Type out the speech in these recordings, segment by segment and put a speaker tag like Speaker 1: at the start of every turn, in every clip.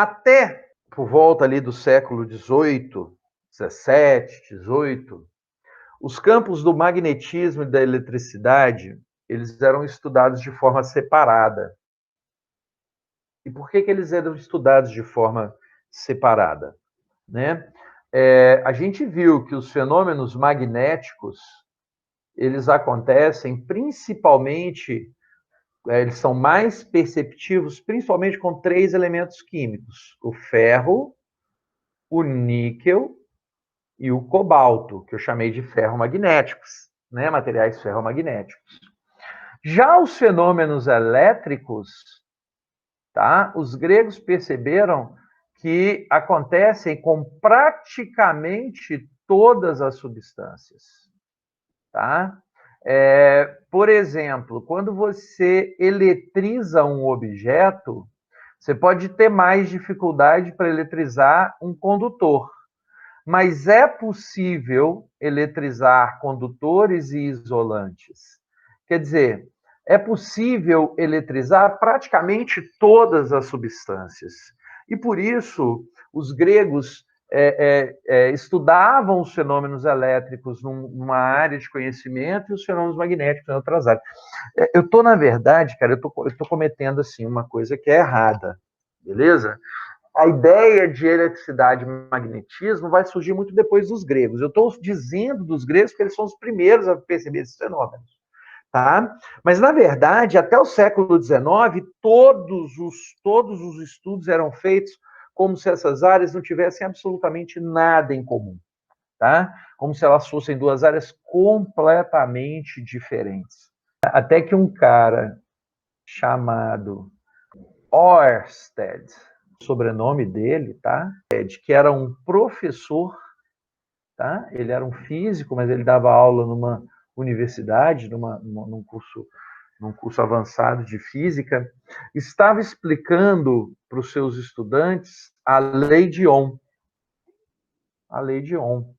Speaker 1: Até por volta ali do século XVIII, XVII, XVIII, os campos do magnetismo e da eletricidade, eles eram estudados de forma separada. E por que eles eram estudados de forma separada? Né? A gente viu que os fenômenos magnéticos, eles acontecem principalmente, eles são mais perceptivos, principalmente com 3 elementos químicos: o ferro, o níquel e o cobalto, que eu chamei de ferromagnéticos, né? Materiais ferromagnéticos. Já os fenômenos elétricos, tá? Os gregos perceberam que acontecem com praticamente todas as substâncias, tá? Por exemplo, quando você eletriza um objeto, você pode ter mais dificuldade para eletrizar um condutor, mas é possível eletrizar condutores e isolantes. Quer dizer, é possível eletrizar praticamente todas as substâncias. E por isso, os gregos estudavam os fenômenos elétricos numa área de conhecimento e os fenômenos magnéticos em outras áreas. Eu estou, na verdade, cara, eu tô cometendo assim, uma coisa que é errada, beleza? A ideia de eletricidade e magnetismo vai surgir muito depois dos gregos. Eu estou dizendo dos gregos que eles são os primeiros a perceber esses fenômenos. Tá? Mas, na verdade, até o século XIX, todos os estudos eram feitos como se essas áreas não tivessem absolutamente nada em comum. Tá? Como se elas fossem 2 áreas completamente diferentes. Até que um cara chamado Ørsted, o sobrenome dele, tá? Que era um professor, tá? Ele era um físico, mas ele dava aula numa universidade, num curso avançado de física, estava explicando para os seus estudantes a lei de Ohm. A lei de Ohm.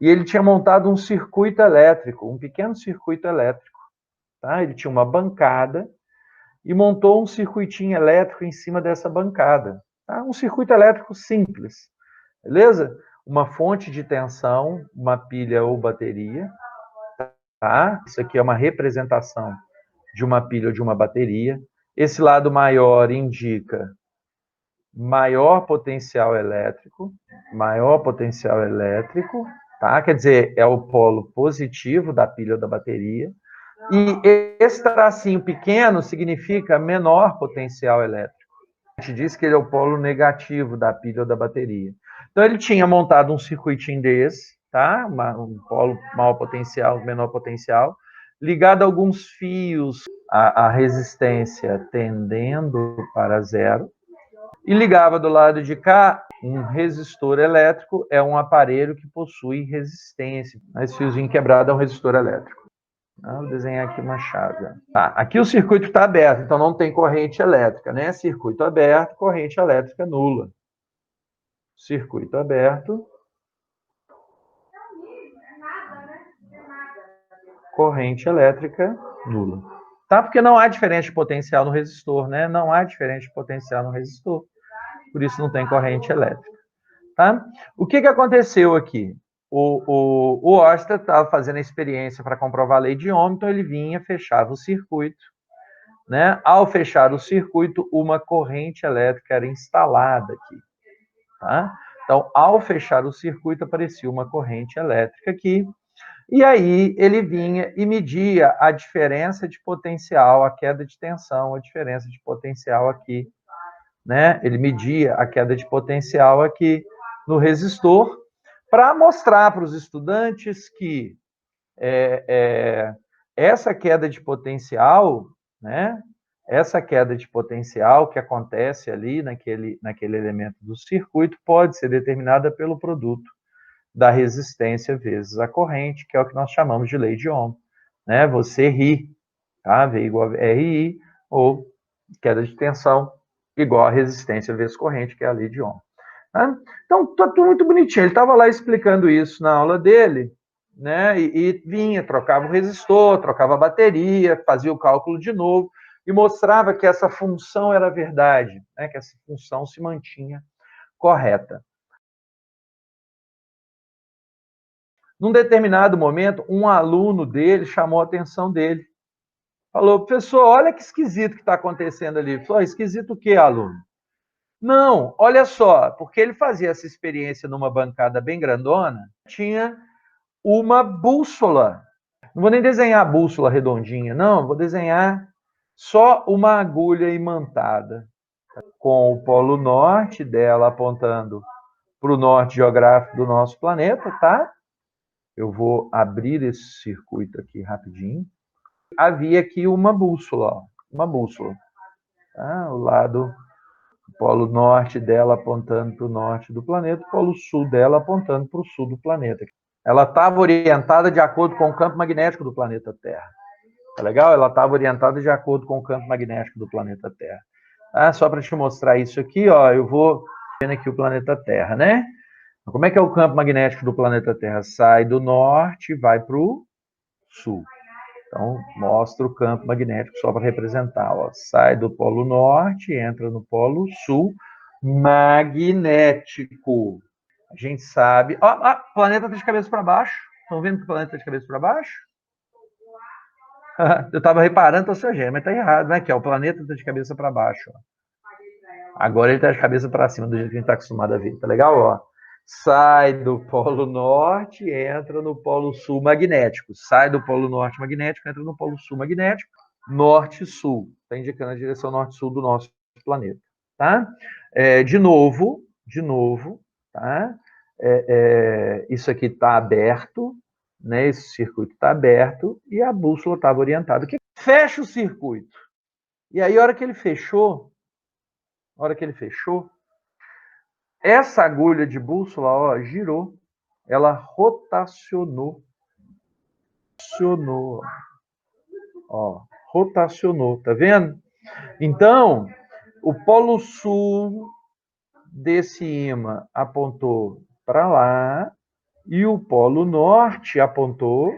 Speaker 1: E ele tinha montado um circuito elétrico, um pequeno circuito elétrico. Tá? Ele tinha uma bancada e montou um circuitinho elétrico em cima dessa bancada. Tá? Um circuito elétrico simples, beleza? Uma fonte de tensão, uma pilha ou bateria. Tá? Isso aqui é uma representação de uma pilha ou de uma bateria. Esse lado maior indica maior potencial elétrico, tá? Quer dizer, é o polo positivo da pilha ou da bateria. E esse tracinho pequeno significa menor potencial elétrico. A gente diz que ele é o polo negativo da pilha ou da bateria. Então, ele tinha montado um circuitinho desse, tá? Um polo maior potencial, menor potencial, ligado a alguns fios, a resistência tendendo para zero, e ligava do lado de cá um resistor elétrico, é um aparelho que possui resistência. Esse fiozinho quebrado é um resistor elétrico. Vou desenhar aqui uma chave. Tá, aqui o circuito está aberto, então não tem corrente elétrica, né? Circuito aberto, corrente elétrica nula. Circuito aberto. Corrente elétrica nula. Tá? Porque não há diferença de potencial no resistor, né? Não há diferença de potencial no resistor. Por isso não tem corrente elétrica. Tá? O que aconteceu aqui? O Ørsted estava fazendo a experiência para comprovar a lei de Ohm, então ele vinha, fechava o circuito. Né? Ao fechar o circuito, uma corrente elétrica era instalada aqui. Tá? Então, ao fechar o circuito, aparecia uma corrente elétrica aqui. E aí ele vinha e media a diferença de potencial, a queda de tensão, a diferença de potencial aqui. Né? Ele media a queda de potencial aqui no resistor para mostrar para os estudantes que essa queda de potencial, né? Essa queda de potencial que acontece ali naquele elemento do circuito pode ser determinada pelo produto da resistência vezes a corrente, que é o que nós chamamos de lei de Ohm. Né? Você ri, tá? V igual a RI, ou queda de tensão igual a resistência vezes corrente, que é a lei de Ohm. Tá? Então, tá tudo muito bonitinho. Ele estava lá explicando isso na aula dele, né? E vinha, trocava o resistor, trocava a bateria, fazia o cálculo de novo. e mostrava que essa função era verdade, né, que essa função se mantinha correta. Num determinado momento, um aluno dele chamou a atenção dele. Falou, professor, olha que esquisito que está acontecendo ali. Ele falou, esquisito o quê, aluno? Não, olha só, porque ele fazia essa experiência numa bancada bem grandona, tinha uma bússola. Não vou nem desenhar a bússola redondinha, não, vou desenhar só uma agulha imantada, com o polo norte dela apontando para o norte geográfico do nosso planeta, tá? Eu vou abrir esse circuito aqui rapidinho. Havia aqui uma bússola, ó, uma bússola. Tá? O lado, o polo norte dela apontando para o norte do planeta, o polo sul dela apontando para o sul do planeta. Ela estava orientada de acordo com o campo magnético do planeta Terra. Tá legal? Ela estava orientada de acordo com o campo magnético do planeta Terra. Ah, só para te mostrar isso aqui, ó, eu vou vendo aqui o planeta Terra, né? Como é que é o campo magnético do planeta Terra? Sai do norte e vai para o sul. Então, mostra o campo magnético só para representar. Ó. Sai do polo norte, entra no polo sul, magnético. A gente sabe... Ó, o planeta está de cabeça para baixo. Estão vendo que o planeta está de cabeça para baixo? Eu estava reparando a sua gêmea, mas está errado, né? Que é o planeta está de cabeça para baixo. Ó. Agora ele está de cabeça para cima, do jeito que a gente está acostumado a ver. Tá legal? Ó. Sai do polo norte, entra no polo sul magnético. Sai do polo norte magnético, entra no polo sul magnético. Norte-sul. Está indicando a direção norte-sul do nosso planeta. Tá? De novo, tá? Isso aqui está aberto, né? Esse circuito está aberto e a bússola estava orientada. Fecha o circuito. E aí, a hora que ele fechou, essa agulha de bússola, ó, girou, ela rotacionou, rotacionou, tá vendo? Então, o polo sul desse ímã apontou para lá e o polo norte apontou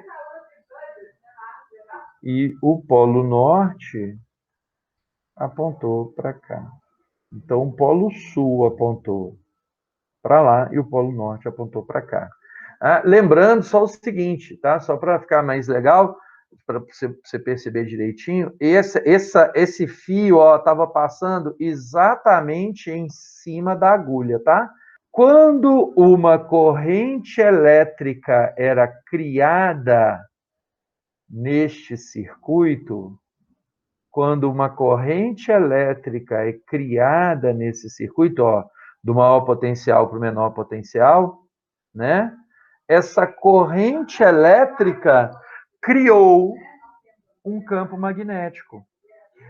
Speaker 1: para cá. Então, o polo sul apontou para lá e o polo norte apontou para cá. Lembrando só o seguinte, tá? Só para ficar mais legal, para você perceber direitinho, esse fio estava passando exatamente em cima da agulha, tá? Quando uma corrente elétrica era criada neste circuito, quando uma corrente elétrica é criada nesse circuito, ó, do maior potencial para o menor potencial, né? Essa corrente elétrica criou um campo magnético.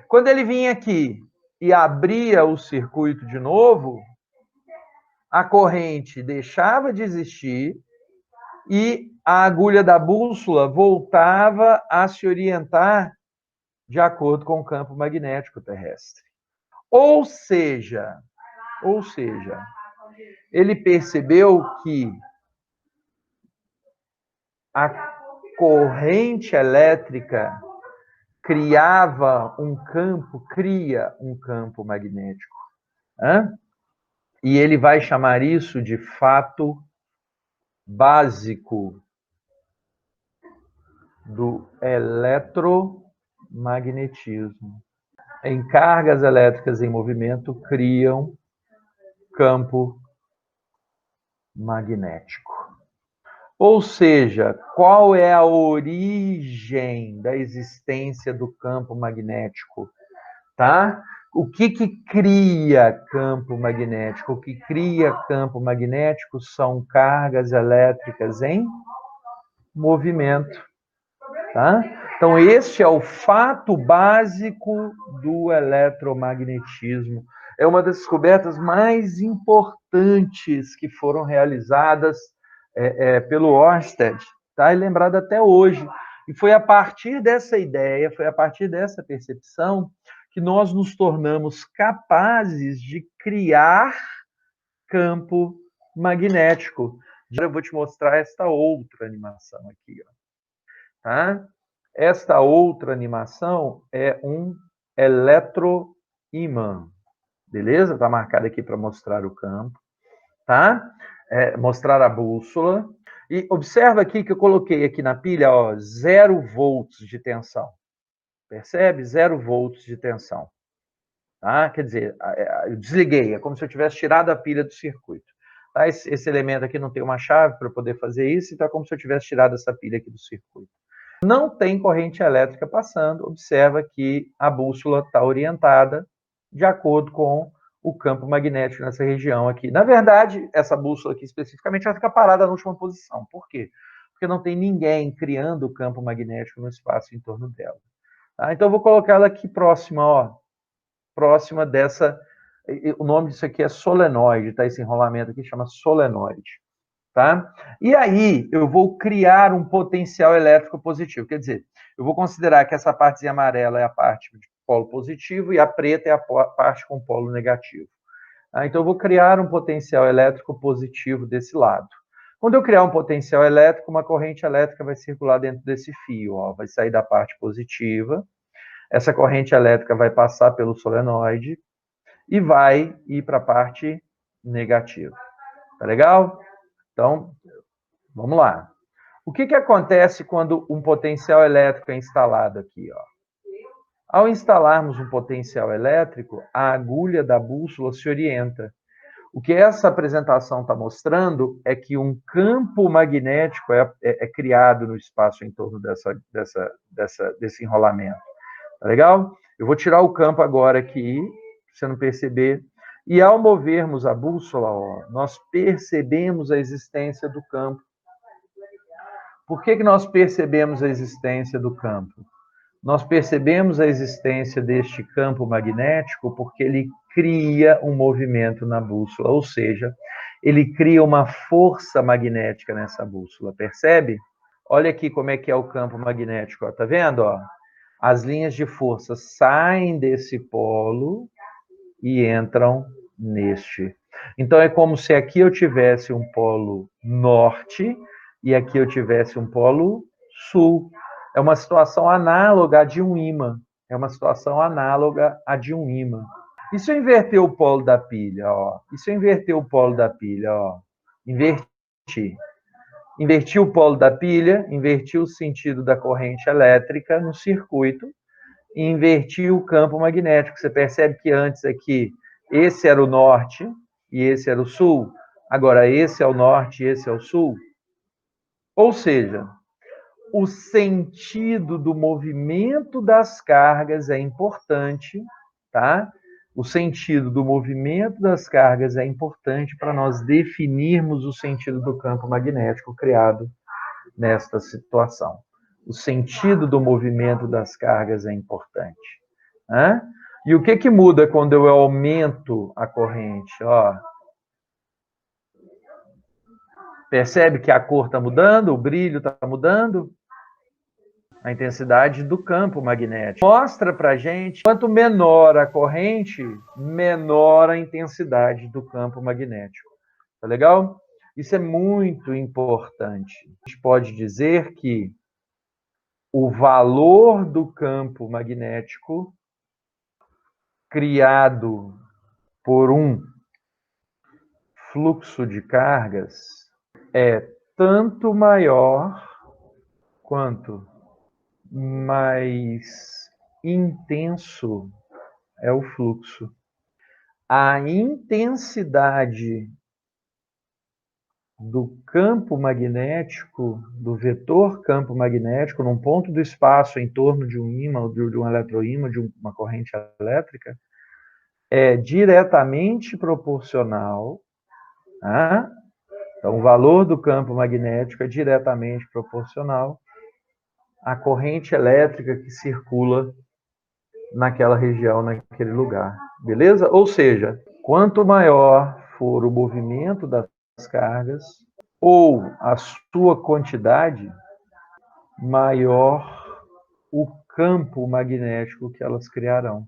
Speaker 1: Quando ele vinha aqui e abria o circuito de novo, a corrente deixava de existir e a agulha da bússola voltava a se orientar de acordo com o campo magnético terrestre. Ou seja, ele percebeu que a corrente elétrica cria um campo magnético. E ele vai chamar isso de fato básico do eletromagnetismo. Em cargas elétricas em movimento criam campo magnético. Ou seja, qual é a origem da existência do campo magnético? Tá? O que cria campo magnético? O que cria campo magnético são cargas elétricas em movimento. Tá? Então, este é o fato básico do eletromagnetismo. É uma das descobertas mais importantes que foram realizadas pelo Ørsted, tá? E lembrado até hoje. E foi a partir dessa ideia, foi a partir dessa percepção que nós nos tornamos capazes de criar campo magnético. Eu vou te mostrar esta outra animação aqui. Ó. Tá? Esta outra animação é um eletroímã. Beleza? Está marcado aqui para mostrar o campo, tá? Mostrar a bússola. E observa aqui que eu coloquei aqui na pilha, ó, 0 volts de tensão. Percebe? 0 volts de tensão. Tá? Quer dizer, eu desliguei, é como se eu tivesse tirado a pilha do circuito. Tá? Esse elemento aqui não tem uma chave para poder fazer isso, então é como se eu tivesse tirado essa pilha aqui do circuito. Não tem corrente elétrica passando, observa que a bússola está orientada de acordo com o campo magnético nessa região aqui. Na verdade, essa bússola aqui especificamente vai ficar parada na última posição. Por quê? Porque não tem ninguém criando o campo magnético no espaço em torno dela. Tá? Então, eu vou colocar ela aqui próxima, ó, próxima dessa... O nome disso aqui é solenoide, tá? Esse enrolamento aqui chama solenoide. Tá? E aí, eu vou criar um potencial elétrico positivo. Quer dizer, eu vou considerar que essa partezinha amarela é a parte de polo positivo e a preta é a parte com polo negativo. Então, eu vou criar um potencial elétrico positivo desse lado. Quando eu criar um potencial elétrico, uma corrente elétrica vai circular dentro desse fio. Ó, vai sair da parte positiva. Essa corrente elétrica vai passar pelo solenoide e vai ir para a parte negativa. Tá legal? Então, vamos lá. O que acontece quando um potencial elétrico é instalado aqui? Ó? Ao instalarmos um potencial elétrico, a agulha da bússola se orienta. O que essa apresentação está mostrando é que um campo magnético é criado no espaço em torno desse enrolamento. Tá legal? Eu vou tirar o campo agora aqui, para você não perceber. E ao movermos a bússola, ó, nós percebemos a existência do campo. Por que nós percebemos a existência do campo? Nós percebemos a existência deste campo magnético porque ele cria um movimento na bússola, ou seja, ele cria uma força magnética nessa bússola, percebe? Olha aqui como é que é o campo magnético, ó, tá vendo? Ó? As linhas de força saem desse polo e entram neste. Então, é como se aqui eu tivesse um polo norte e aqui eu tivesse um polo sul. É uma situação análoga à de um ímã. É uma situação análoga à de um ímã. E se eu inverter o polo da pilha? Ó? E se eu inverter o polo da pilha? Ó? Inverti. Inverti o polo da pilha, inverti o sentido da corrente elétrica no circuito e inverti o campo magnético. Você percebe que antes aqui, esse era o norte e esse era o sul. Agora, esse é o norte e esse é o sul. Ou seja, o sentido do movimento das cargas é importante, tá? O sentido do movimento das cargas é importante para nós definirmos o sentido do campo magnético criado nesta situação. O sentido do movimento das cargas é importante. Né? E o que muda quando eu aumento a corrente? Ó, percebe que a cor está mudando, o brilho está mudando? A intensidade do campo magnético. Mostra para a gente, quanto menor a corrente, menor a intensidade do campo magnético. Tá legal? Isso é muito importante. A gente pode dizer que o valor do campo magnético criado por um fluxo de cargas é tanto maior quanto mais intenso é o fluxo. A intensidade do campo magnético, do vetor campo magnético, num ponto do espaço em torno de um ímã, de um eletroímã, de uma corrente elétrica, é diretamente proporcional. Tá? Então, o valor do campo magnético é diretamente proporcional à corrente elétrica que circula naquela região, naquele lugar. Beleza? Ou seja, quanto maior for o movimento das cargas ou a sua quantidade, maior o campo magnético que elas criarão.